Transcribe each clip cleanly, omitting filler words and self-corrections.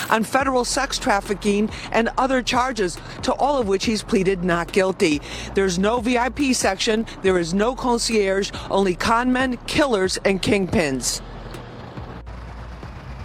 on federal sex trafficking and other charges, to all of which he's pleaded not guilty. There's no VIP section, there is no concierge, only con men, killers, and kingpins.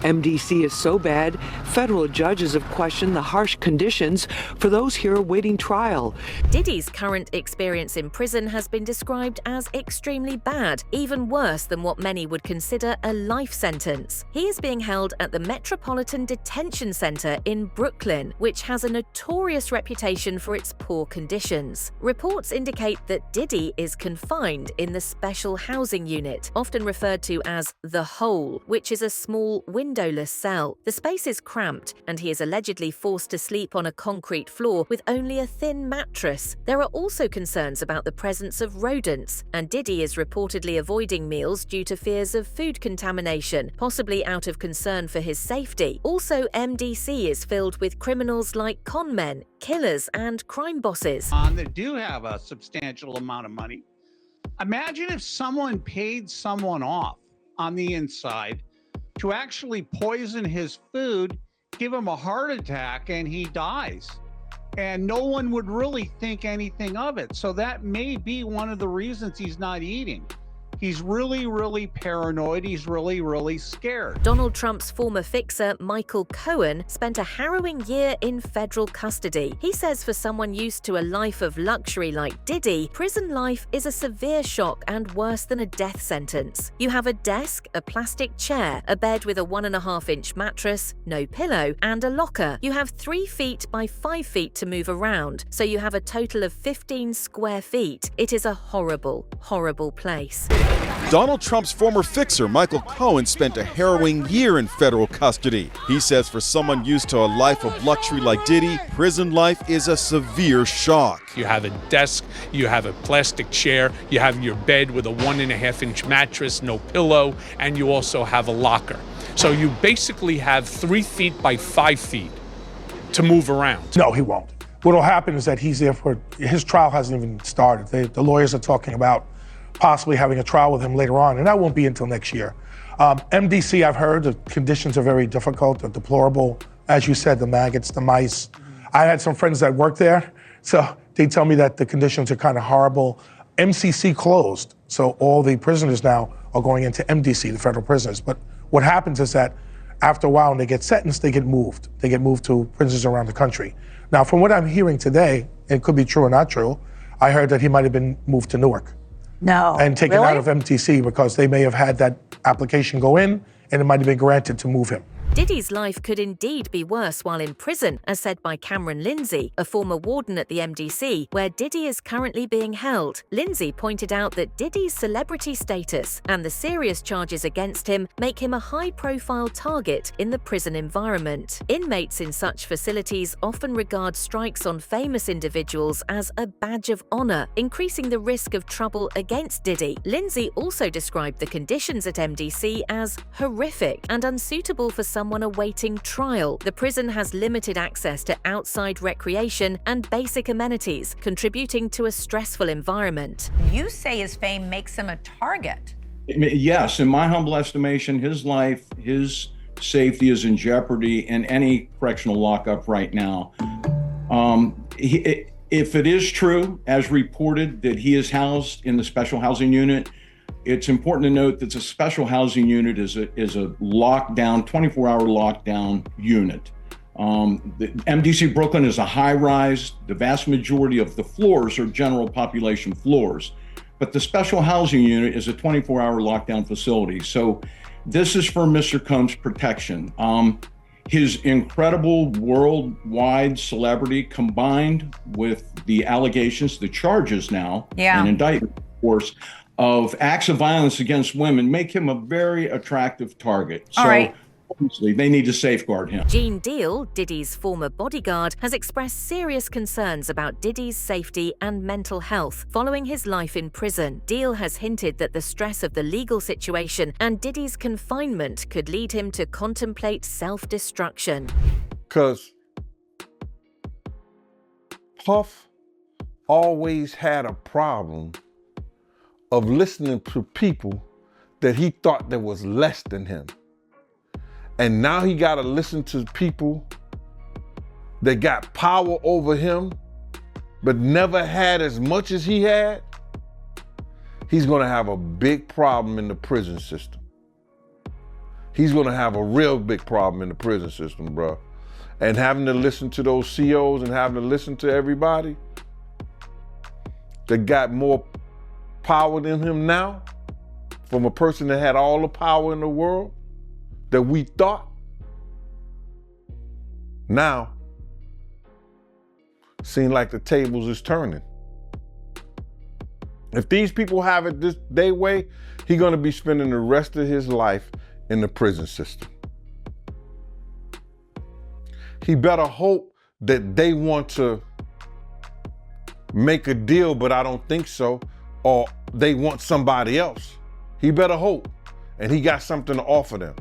MDC is so bad, federal judges have questioned the harsh conditions for those here awaiting trial. Diddy's current experience in prison has been described as extremely bad, even worse than what many would consider a life sentence. He is being held at the Metropolitan Detention Center in Brooklyn, which has a notorious reputation for its poor conditions. Reports indicate that Diddy is confined in the Special Housing Unit, often referred to as the Hole, which is a small windowless cell. The space is cramped, and he is allegedly forced to sleep on a concrete floor with only a thin mattress. There are also concerns about the presence of rodents, and Diddy is reportedly avoiding meals due to fears of food contamination, possibly out of concern for his safety. Also, MDC is filled with criminals like con men, killers, and crime bosses. That do have a substantial amount of money. Imagine if someone paid someone off on the inside to actually poison his food, give him a heart attack, and he dies. And no one would really think anything of it. So that may be one of the reasons he's not eating. He's really, really paranoid. He's really, really scared. Donald Trump's former fixer, Michael Cohen, spent a harrowing year in federal custody. He says for someone used to a life of luxury like Diddy, prison life is a severe shock and worse than a death sentence. You have a desk, a plastic chair, a bed with a 1.5-inch mattress, no pillow, and a locker. You have 3 feet by 5 feet to move around, so you have a total of 15 square feet. It is a horrible, horrible place. Donald Trump's former fixer, Michael Cohen, spent a harrowing year in federal custody. He says for someone used to a life of luxury like Diddy, prison life is a severe shock. You have a desk, you have a plastic chair, you have your bed with a 1.5-inch mattress, no pillow, and you also have a locker. So you basically have 3 feet by 5 feet to move around. No, he won't. What will happen is that he's there for, his trial hasn't even started. The lawyers are talking about possibly having a trial with him later on, and that won't be until next year. MDC, I've heard the conditions are very difficult, they're deplorable. As you said, the maggots, the mice. I had some friends that work there, so they tell me that the conditions are kind of horrible. MCC closed, so all the prisoners now are going into MDC, the federal prisoners. But what happens is that after a while, when they get sentenced, they get moved. They get moved to prisons around the country. Now, from what I'm hearing today, it could be true or not true, I heard that he might have been moved to Newark. No, and taken really? out of MTC because they may have had that application go in and it might have been granted to move him. Diddy's life could indeed be worse while in prison, as said by Cameron Lindsay, a former warden at the MDC, where Diddy is currently being held. Lindsay pointed out that Diddy's celebrity status and the serious charges against him make him a high-profile target in the prison environment. Inmates in such facilities often regard strikes on famous individuals as a badge of honor, increasing the risk of trouble against Diddy. Lindsay also described the conditions at MDC as horrific and unsuitable for someone awaiting trial. The prison has limited access to outside recreation and basic amenities, contributing to a stressful environment. You say his fame makes him a target. Yes, in my humble estimation, his life, his safety is in jeopardy in any correctional lockup right now. If it is true, as reported, that he is housed in the special housing unit, it's important to note that the special housing unit is a lockdown, 24-hour lockdown unit. The MDC Brooklyn is a high-rise. The vast majority of the floors are general population floors. But the special housing unit is a 24-hour lockdown facility. So this is for Mr. Combs' protection. His incredible worldwide celebrity combined with the allegations, the charges now, and indictment, of course, of acts of violence against women make him a very attractive target. So obviously they need to safeguard him. Gene Deal, Diddy's former bodyguard, has expressed serious concerns about Diddy's safety and mental health following his life in prison. Deal has hinted that the stress of the legal situation and Diddy's confinement could lead him to contemplate self-destruction. Because Puff always had a problem of listening to people that he thought that was less than him. And now he got to listen to people that got power over him, but never had as much as he had. He's going to have a big problem in the prison system. He's going to have a real big problem in the prison system, bro. And having to listen to those COs and having to listen to everybody that got more power than him now, from a person that had all the power in the world that we thought. Now, seems like the tables is turning. If these people have it this their way, he's gonna be spending the rest of his life in the prison system. He better hope that they want to make a deal, but I don't think so, or they want somebody else. He better hope, and he got something to offer them.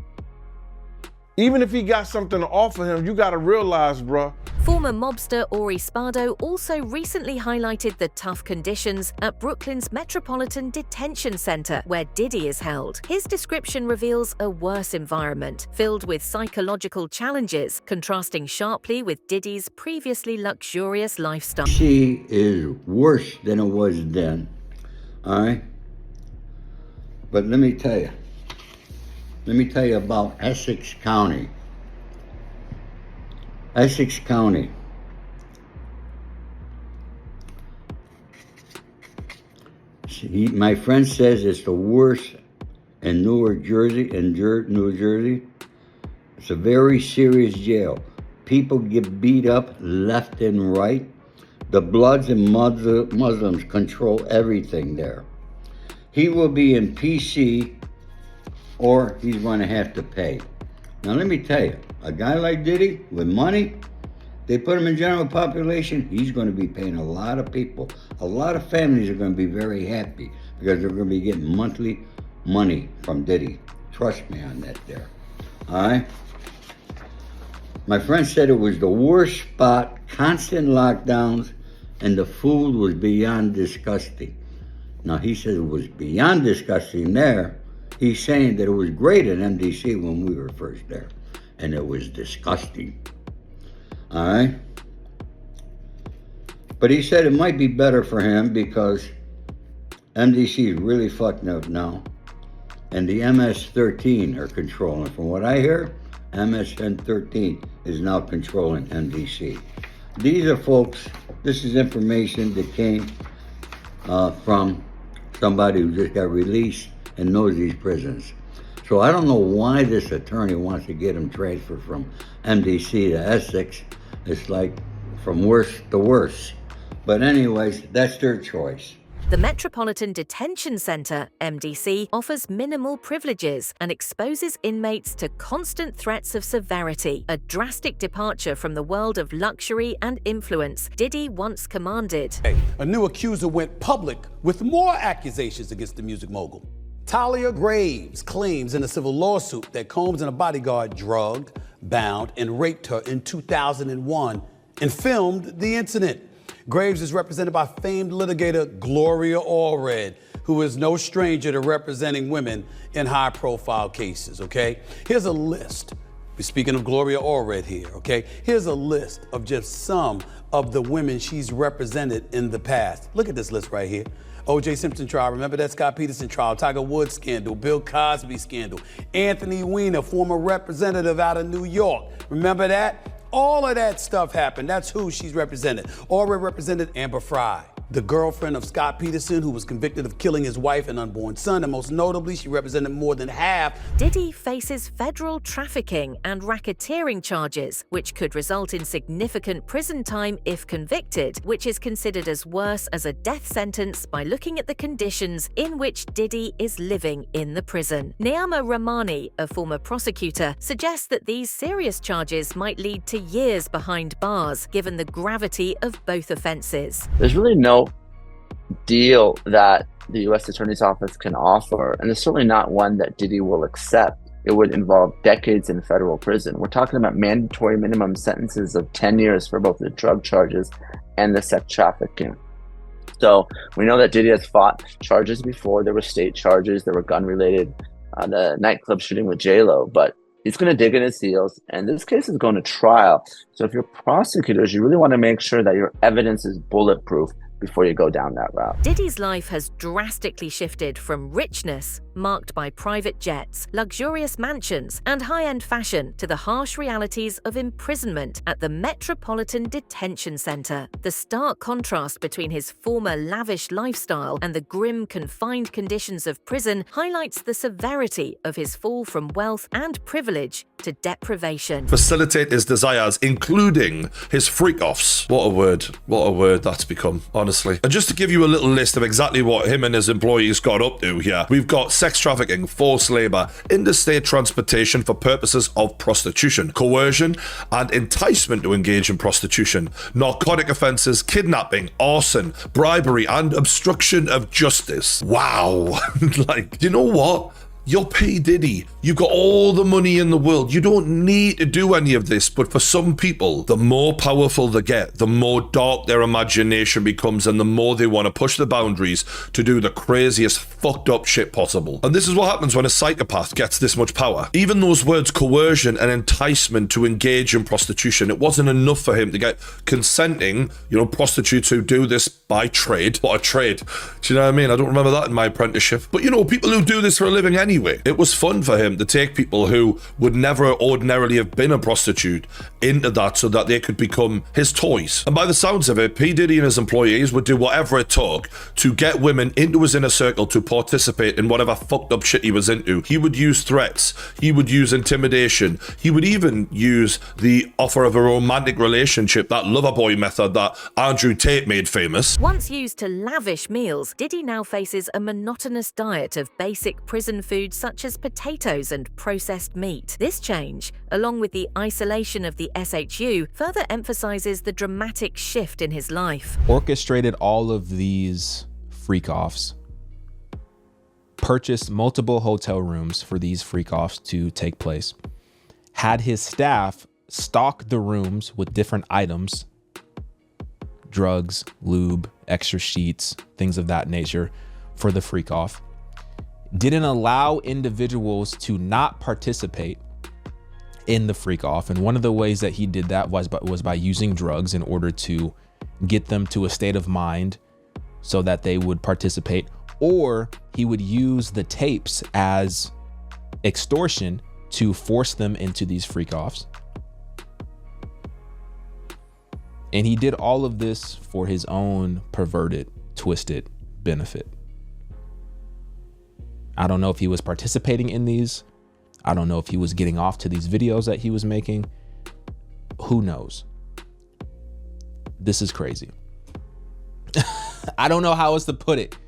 Even if he got something to offer him, you gotta realize, bruh. Former mobster Ori Spardo also recently highlighted the tough conditions at Brooklyn's Metropolitan Detention Center, where Diddy is held. His description reveals a worse environment, filled with psychological challenges, contrasting sharply with Diddy's previously luxurious lifestyle. She is worse than it was then, all right? But let me tell you about Essex County. Essex County. My friend says it's the worst in New Jersey. It's a very serious jail. People get beat up left and right. The Bloods and Muslims control everything there. He will be in PC, or he's going to have to pay. Now let me tell you, a guy like Diddy with money, they put him in general population, he's going to be paying a lot of people. A lot of families are going to be very happy because they're going to be getting monthly money from Diddy. Trust me on that there. All right? My friend said it was the worst spot, constant lockdowns, and the food was beyond disgusting. Now he said it was beyond disgusting there. He's saying that it was great at MDC when we were first there, and it was disgusting. All right? But he said it might be better for him because MDC is really fucked up now, and the MS-13 are controlling. From what I hear, MS-13 is now controlling MDC. These are folks, this is information that came from somebody who just got released and knows these prisons. So I don't know why this attorney wants to get him transferred from MDC to Essex. It's like from worse to worse. But anyways, that's their choice. The Metropolitan Detention Center, MDC, offers minimal privileges and exposes inmates to constant threats of severity, a drastic departure from the world of luxury and influence Diddy once commanded. A new accuser went public with more accusations against the music mogul. Talia Graves claims in a civil lawsuit that Combs and a bodyguard drugged, bound, and raped her in 2001 and filmed the incident. Graves is represented by famed litigator Gloria Allred, who is no stranger to representing women in high-profile cases, okay? Here's a list. We're speaking of Gloria Allred here, okay? Here's a list of just some of the women she's represented in the past. Look at this list right here. O.J. Simpson trial, remember that Scott Peterson trial, Tiger Woods scandal, Bill Cosby scandal, Anthony Weiner, former representative out of New York, remember that? All of that stuff happened. That's who she's represented. Allred represented Amber Fry, the girlfriend of Scott Peterson, who was convicted of killing his wife and unborn son, and most notably, she represented more than half. Diddy faces federal trafficking and racketeering charges, which could result in significant prison time if convicted, which is considered as worse as a death sentence by looking at the conditions in which Diddy is living in the prison. Neama Ramani, a former prosecutor, suggests that these serious charges might lead to years behind bars, given the gravity of both offenses. There's really no deal that the U.S. Attorney's Office can offer, and it's certainly not one that Diddy will accept. It would involve decades in federal prison. We're talking about mandatory minimum sentences of 10 years for both the drug charges and the sex trafficking. So we know that Diddy has fought charges before. There were state charges, there were gun-related, the nightclub shooting with J-Lo, but He's going to dig in his heels, and this case is going to trial. So if you're prosecutors, you really want to make sure that your evidence is bulletproof before you go down that route. Diddy's life has drastically shifted from richness, marked by private jets, luxurious mansions, and high-end fashion, to the harsh realities of imprisonment at the Metropolitan Detention Center. The stark contrast between his former lavish lifestyle and the grim, confined conditions of prison highlights the severity of his fall from wealth and privilege to deprivation. Facilitate his desires, including his freak-offs. What a word that's become, honestly. And just to give you a little list of exactly what him and his employees got up to here, we've got sex trafficking, forced labor, interstate transportation for purposes of prostitution, coercion and enticement to engage in prostitution, narcotic offenses, kidnapping, arson, bribery, and obstruction of justice. Wow. Like, you know what? You're P. Diddy. You've got all the money in the world. You don't need to do any of this. But for some people, the more powerful they get, the more dark their imagination becomes, and the more they want to push the boundaries to do the craziest, fucked up shit possible. And this is what happens when a psychopath gets this much power. Even those words coercion and enticement to engage in prostitution, it wasn't enough for him to get consenting, prostitutes who do this by trade. What a trade. Do you know what I mean? I don't remember that in my apprenticeship. But people who do this for a living anyway. It was fun for him to take people who would never ordinarily have been a prostitute into that so that they could become his toys. And by the sounds of it, P. Diddy and his employees would do whatever it took to get women into his inner circle to participate in whatever fucked up shit he was into. He would use threats. He would use intimidation. He would even use the offer of a romantic relationship, that lover boy method that Andrew Tate made famous. Once used to lavish meals, Diddy now faces a monotonous diet of basic prison food such as potatoes and processed meat. This change, along with the isolation of the SHU, further emphasizes the dramatic shift in his life. Orchestrated all of these freak-offs, purchased multiple hotel rooms for these freak-offs to take place, had his staff stock the rooms with different items, drugs, lube, extra sheets, things of that nature for the freak-off. Didn't allow individuals to not participate in the freak off. And one of the ways that he did that was by using drugs in order to get them to a state of mind so that they would participate, or he would use the tapes as extortion to force them into these freak offs. And he did all of this for his own perverted, twisted benefit. I don't know if he was participating in these. I don't know if he was getting off to these videos that he was making. Who knows? This is crazy. I don't know how else to put it.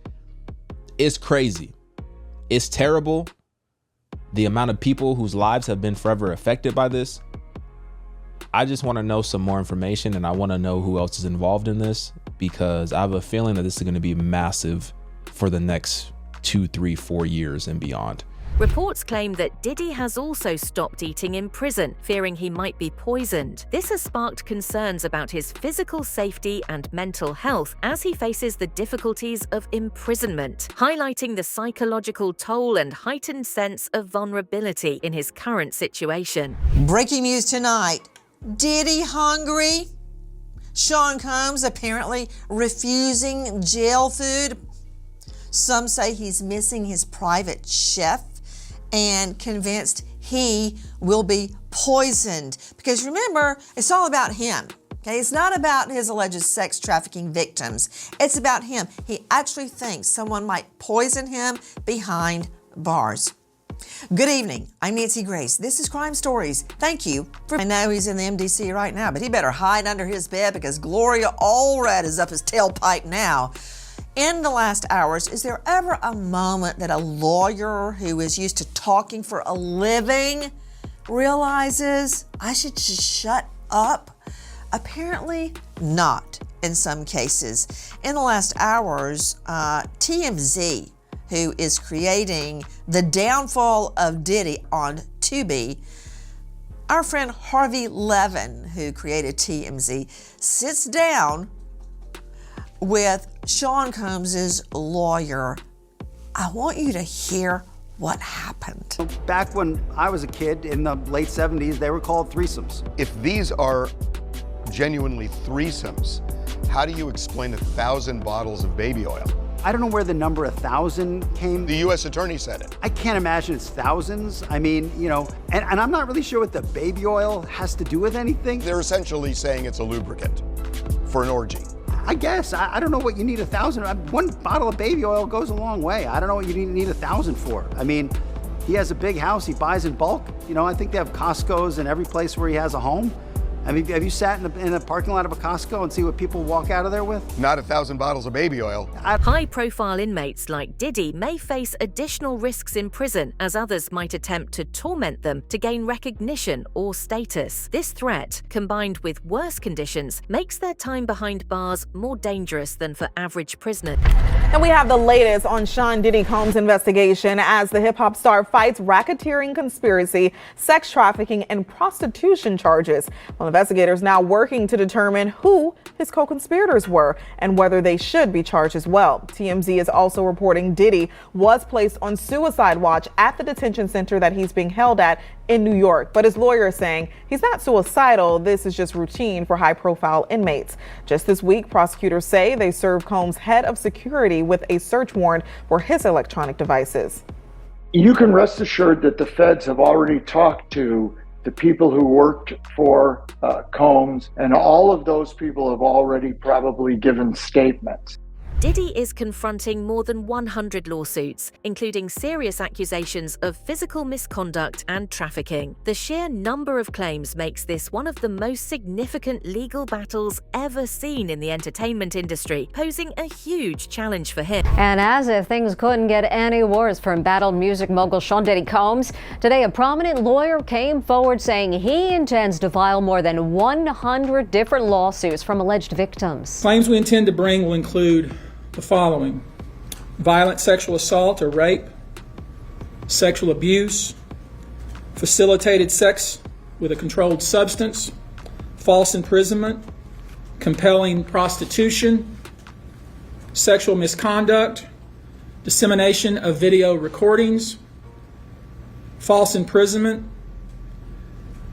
It's crazy. It's terrible. The amount of people whose lives have been forever affected by this. I just want to know some more information, and I want to know who else is involved in this, because I have a feeling that this is going to be massive for the next 2, 3, 4 years and beyond. Reports claim that Diddy has also stopped eating in prison, fearing he might be poisoned. This has sparked concerns about his physical safety and mental health as he faces the difficulties of imprisonment, highlighting the psychological toll and heightened sense of vulnerability in his current situation. Breaking news tonight. Diddy hungry? Sean Combs apparently refusing jail food. Some say he's missing his private chef and convinced he will be poisoned. Because remember, it's all about him. Okay, it's not about his alleged sex trafficking victims. It's about him. He actually thinks someone might poison him behind bars. Good evening. I'm Nancy Grace. This is Crime Stories. Thank you. I know he's in the MDC right now, but he better hide under his bed because Gloria Allred is up his tailpipe now. In the last hours, is there ever a moment that a lawyer who is used to talking for a living realizes I should just shut up? Apparently not in some cases. In the last hours, TMZ, who is creating the downfall of Diddy on Tubi, our friend Harvey Levin, who created TMZ, sits down with Sean Combs' lawyer. I want you to hear what happened. Back when I was a kid in the late 70s, they were called threesomes. If these are genuinely threesomes, how do you explain 1,000 bottles of baby oil? I don't know where the number 1,000 came. The U.S. Attorney said it. I can't imagine it's thousands. I mean, you know, and I'm not really sure what the baby oil has to do with anything. They're essentially saying it's a lubricant for an orgy. I guess. I don't know what you need 1,000. One bottle of baby oil goes a long way. I don't know what you need 1,000 for. I mean, he has a big house. He buys in bulk. You know, I think they have Costco's in every place where he has a home. I mean, have you sat in a parking lot of a Costco and see what people walk out of there with? Not 1,000 bottles of baby oil. High-profile inmates like Diddy may face additional risks in prison, as others might attempt to torment them to gain recognition or status. This threat, combined with worse conditions, makes their time behind bars more dangerous than for average prisoners. And we have the latest on Sean Diddy Combs' investigation as the hip-hop star fights racketeering, conspiracy, sex trafficking, and prostitution charges. Well, investigators now working to determine who his co-conspirators were and whether they should be charged as well. TMZ is also reporting Diddy was placed on suicide watch at the detention center that he's being held at in New York, but his lawyer is saying he's not suicidal. This is just routine for high-profile inmates. Just this week, prosecutors say they served Combs' head of security with a search warrant for his electronic devices. You can rest assured that the feds have already talked to the people who worked for Combs, and all of those people have already probably given statements. Diddy is confronting more than 100 lawsuits, including serious accusations of physical misconduct and trafficking. The sheer number of claims makes this one of the most significant legal battles ever seen in the entertainment industry, posing a huge challenge for him. And as if things couldn't get any worse for embattled music mogul Sean Diddy Combs, today a prominent lawyer came forward saying he intends to file more than 100 different lawsuits from alleged victims. Claims we intend to bring will include the following: violent sexual assault or rape, sexual abuse, facilitated sex with a controlled substance, false imprisonment, compelling prostitution, sexual misconduct, dissemination of video recordings, false imprisonment,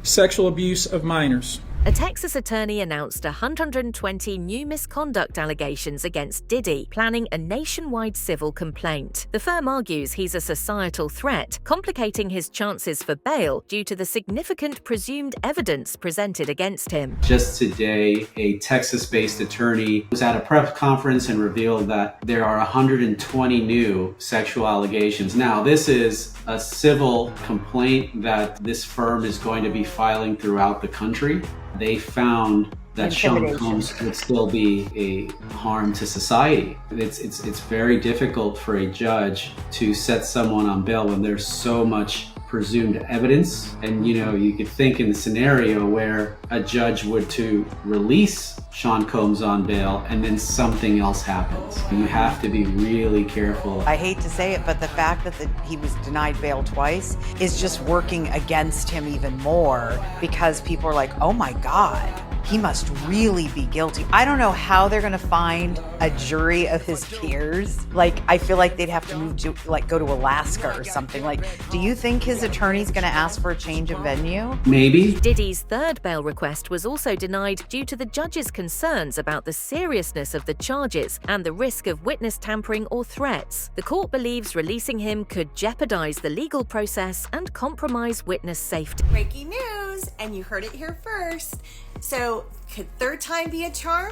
sexual abuse of minors. A Texas attorney announced 120 new misconduct allegations against Diddy, planning a nationwide civil complaint. The firm argues he's a societal threat, complicating his chances for bail due to the significant presumed evidence presented against him. Just today, a Texas-based attorney was at a press conference and revealed that there are 120 new sexual allegations. Now, this is a civil complaint that this firm is going to be filing throughout the country. They found that Sean Combs would still be a harm to society. It's very difficult for a judge to set someone on bail when there's so much presumed evidence. And you could think in the scenario where a judge would to release Sean Combs on bail and then something else happens. You have to be really careful. I hate to say it, but the fact that he was denied bail twice is just working against him even more, because people are like, oh my God, he must really be guilty. I don't know how they're gonna find a jury of his peers. Like, I feel like they'd have to move to, go to Alaska or something. Like, do you think his attorney's gonna ask for a change of venue? Maybe. Diddy's third bail request was also denied due to the judge's concerns about the seriousness of the charges and the risk of witness tampering or threats. The court believes releasing him could jeopardize the legal process and compromise witness safety. Breaking news, and you heard it here first. So, could third time be a charm?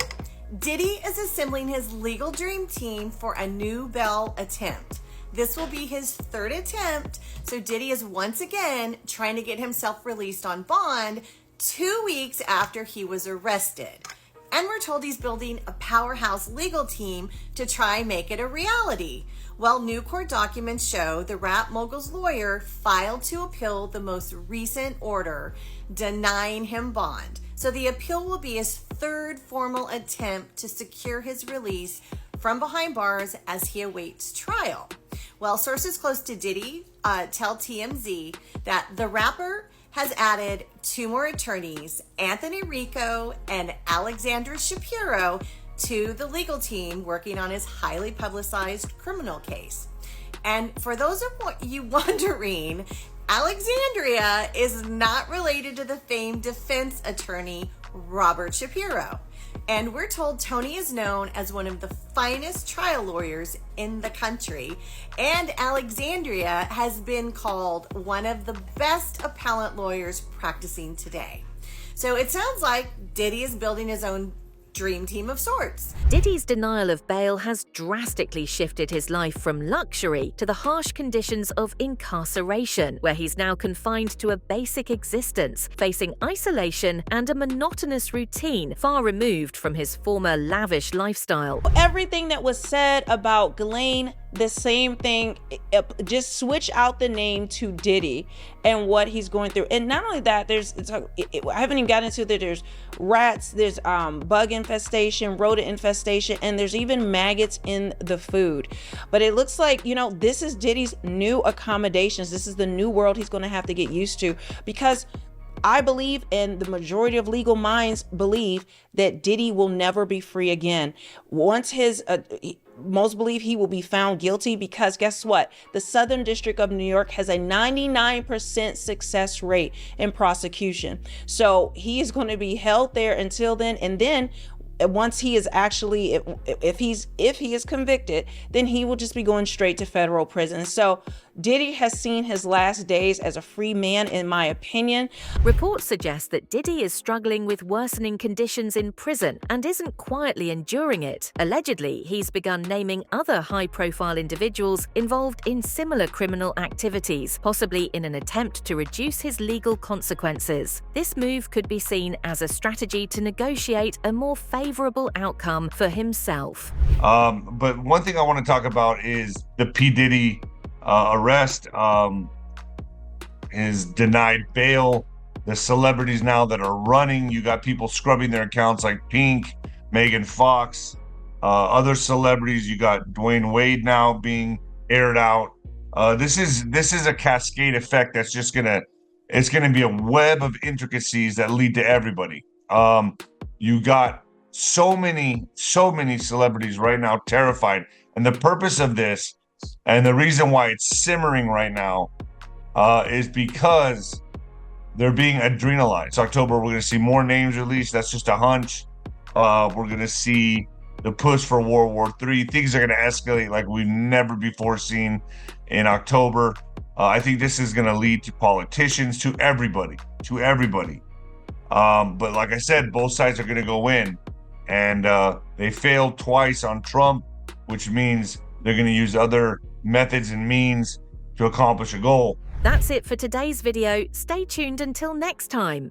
Diddy is assembling his legal dream team for a new bail attempt. This will be his third attempt, so Diddy is once again trying to get himself released on bond 2 weeks after he was arrested. And we're told he's building a powerhouse legal team to try and make it a reality. Well, new court documents show the rap mogul's lawyer filed to appeal the most recent order denying him bond. So the appeal will be his third formal attempt to secure his release from behind bars as he awaits trial. Well, sources close to Diddy tell TMZ that the rapper has added 2 more attorneys, Anthony Rico and Alexandra Shapiro, to the legal team working on his highly publicized criminal case. And for those of you wondering, Alexandria is not related to the famed defense attorney Robert Shapiro. And we're told Tony is known as one of the finest trial lawyers in the country. And Alexandria has been called one of the best appellant lawyers practicing today. So it sounds like Diddy is building his own dream team of sorts. Diddy's denial of bail has drastically shifted his life from luxury to the harsh conditions of incarceration, where he's now confined to a basic existence, facing isolation and a monotonous routine far removed from his former lavish lifestyle. Everything that was said about Ghislaine, the same thing, just switch out the name to Diddy and what he's going through. And not only that, I haven't even gotten into that. There's rats, there's bug infestation, rodent infestation, and there's even maggots in the food. But it looks like, this is Diddy's new accommodations. This is the new world he's going to have to get used to, because I believe, and the majority of legal minds believe, that Diddy will never be free again. Once most believe he will be found guilty, because guess what? The Southern District of New York has a 99% success rate in prosecution. So he is going to be held there until then. And then once he is actually, if he is convicted, then he will just be going straight to federal prison. So Diddy has seen his last days as a free man, in my opinion. Reports suggest that Diddy is struggling with worsening conditions in prison and isn't quietly enduring it. Allegedly, he's begun naming other high-profile individuals involved in similar criminal activities, possibly in an attempt to reduce his legal consequences. This move could be seen as a strategy to negotiate a more favorable outcome for himself. But one thing I want to talk about is the P. Diddy arrest, his denied bail, the celebrities now that are running. You got people scrubbing their accounts like Pink, Megan Fox, other celebrities. You got Dwayne Wade now being aired out. This is a cascade effect that's just it's gonna be a web of intricacies that lead to everybody. You got so many celebrities right now terrified, and the purpose of this, and the reason why it's simmering right now, is because they're being adrenalized. It's October, we're going to see more names released. That's just a hunch. We're going to see the push for World War III. Things are going to escalate like we've never before seen in October. I think this is going to lead to politicians, to everybody. But like I said, both sides are going to go in. And they failed twice on Trump, which means they're going to use other methods and means to accomplish a goal. That's it for today's video. Stay tuned until next time.